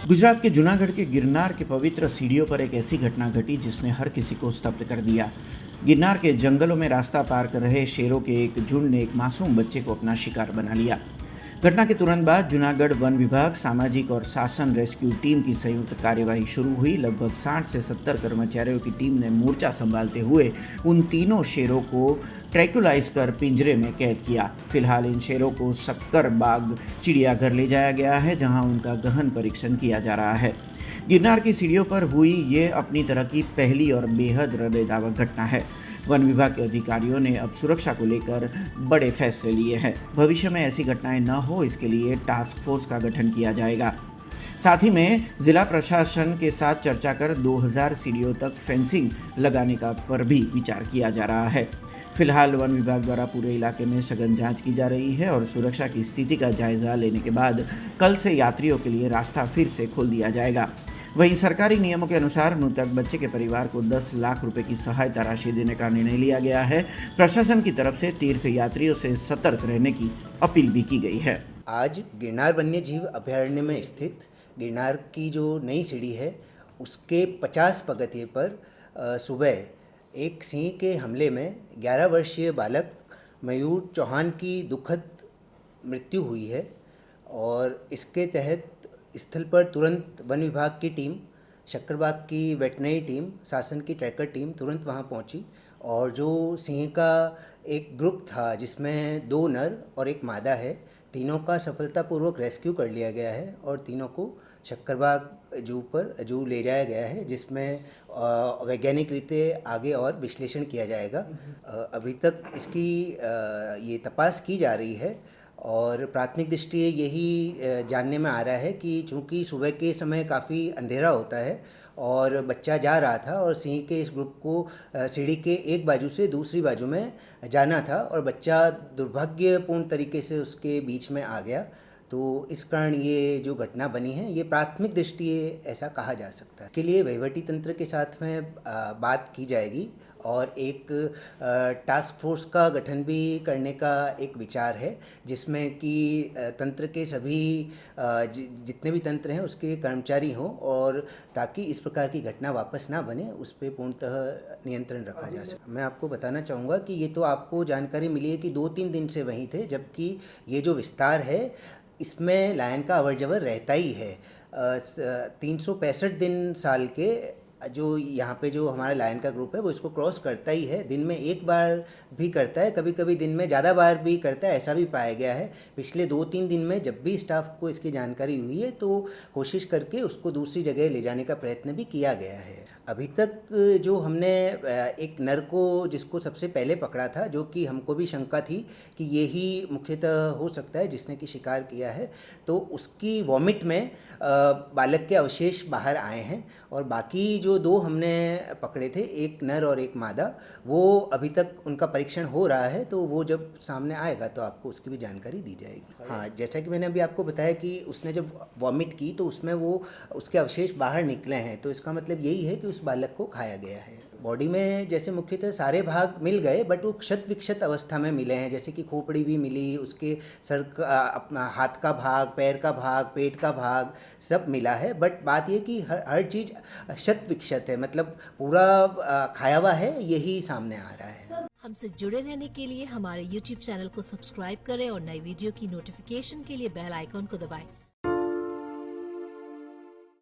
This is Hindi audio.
गुजरात के जूनागढ़ के गिरनार के पवित्र सीढ़ियों पर एक ऐसी घटना घटी जिसने हर किसी को स्तब्ध कर दिया। गिरनार के जंगलों में रास्ता पार कर रहे शेरों के एक झुंड ने एक मासूम बच्चे को अपना शिकार बना लिया। घटना के तुरंत बाद जूनागढ़ वन विभाग, सामाजिक और शासन रेस्क्यू टीम की संयुक्त कार्यवाही शुरू हुई। लगभग 60 से 70 कर्मचारियों की टीम ने मोर्चा संभालते हुए उन तीनों शेरों को ट्रैंकुलाइज कर पिंजरे में कैद किया। फिलहाल इन शेरों को सक्करबाग चिड़ियाघर ले जाया गया है, जहां उनका गहन परीक्षण किया जा रहा है। गिरनार की सीढ़ियों पर हुई ये अपनी तरह की पहली और बेहद हृदयद्रावक घटना है। वन विभाग के अधिकारियों ने अब सुरक्षा को लेकर बड़े फैसले लिए हैं। भविष्य में ऐसी घटनाएं न हो, इसके लिए टास्क फोर्स का गठन किया जाएगा। साथ ही में जिला प्रशासन के साथ चर्चा कर 2000 सीढ़ियों तक फेंसिंग लगाने का पर भी विचार किया जा रहा है। फिलहाल वन विभाग द्वारा पूरे इलाके में सघन जांच की जा रही है और सुरक्षा की स्थिति का जायजा लेने के बाद कल से यात्रियों के लिए रास्ता फिर से खोल दिया जाएगा। वहीं सरकारी नियमों के अनुसार मृतक बच्चे के परिवार को 10 लाख रुपए की सहायता राशि देने का निर्णय लिया गया है। प्रशासन की तरफ से तीर्थ यात्रियों से सतर्क रहने की अपील भी की गई है। आज गिरनार वन्य जीव अभयारण्य में स्थित गिरनार की जो नई सीढ़ी है उसके 50 पगथिये पर सुबह एक सिंह के हमले में 11 वर्षीय बालक मयूर चौहान की दुखद मृत्यु हुई है और इसके तहत स्थल पर तुरंत वन विभाग की टीम, शक्करबाग की वेटनरी टीम, शासन की ट्रैकर टीम तुरंत वहां पहुंची और जो सिंह का एक ग्रुप था जिसमें 2 नर और 1 मादा है, तीनों का सफलतापूर्वक रेस्क्यू कर लिया गया है और तीनों को शक्करबाग जू ले जाया गया है, जिसमें वैज्ञानिक रीते आगे और विश्लेषण किया जाएगा। अभी तक इसकी ये तपास की जा रही है और प्राथमिक दृष्टि यही जानने में आ रहा है कि चूँकि सुबह के समय काफ़ी अंधेरा होता है और बच्चा जा रहा था और सिंह के इस ग्रुप को सीढ़ी के एक बाजू से दूसरी बाजू में जाना था और बच्चा दुर्भाग्यपूर्ण तरीके से उसके बीच में आ गया, तो इस कारण ये जो घटना बनी है ये प्राथमिक दृष्टि ऐसा कहा जा सकता है। इसके लिए वहीवटी तंत्र के साथ में बात की जाएगी और एक टास्क फोर्स का गठन भी करने का एक विचार है, जिसमें कि तंत्र के सभी जितने भी तंत्र हैं उसके कर्मचारी हों और ताकि इस प्रकार की घटना वापस ना बने उस पर पूर्णतः नियंत्रण रखा जा सके। मैं आपको बताना चाहूँगा कि ये तो आपको जानकारी मिली है कि 2-3 दिन से वहीं थे, जबकि ये जो विस्तार है इसमें लायन का अवर जवर रहता ही है। 365 दिन साल के जो यहाँ पे जो हमारा लायन का ग्रुप है वो इसको क्रॉस करता ही है। दिन में एक बार भी करता है, कभी कभी दिन में ज़्यादा बार भी करता है, ऐसा भी पाया गया है। पिछले 2-3 दिन में जब भी स्टाफ को इसकी जानकारी हुई है तो कोशिश करके उसको दूसरी जगह ले जाने का प्रयत्न भी किया गया है। अभी तक जो हमने एक नर को जिसको सबसे पहले पकड़ा था, जो कि हमको भी शंका थी कि यही मुख्यतः हो सकता है जिसने कि शिकार किया है, तो उसकी वॉमिट में बालक के अवशेष बाहर आए हैं और बाकी जो 2 हमने पकड़े थे, एक नर और एक मादा, वो अभी तक उनका परीक्षण हो रहा है, तो वो जब सामने आएगा तो आपको उसकी भी जानकारी दी जाएगी। हाँ, जैसा कि मैंने अभी आपको बताया कि उसने जब वॉमिट की तो उसमें वो उसके अवशेष बाहर निकले हैं, तो इसका मतलब यही है कि उस बालक को खाया गया है। बॉडी में जैसे मुख्यतः सारे भाग मिल गए बट वो क्षत विक्षत अवस्था में मिले हैं, जैसे कि खोपड़ी भी मिली, उसके सर का, अपना हाथ का भाग, पैर का भाग, पेट का भाग सब मिला है। बट बात ये कि हर चीज़ क्षत विक्षत है, मतलब पूरा खाया हुआ है, यही सामने आ रहा है। हमसे जुड़े रहने के लिए हमारे YouTube चैनल को सब्सक्राइब करें और नई वीडियो की नोटिफिकेशन के लिए बेल आइकॉन को दबाएं।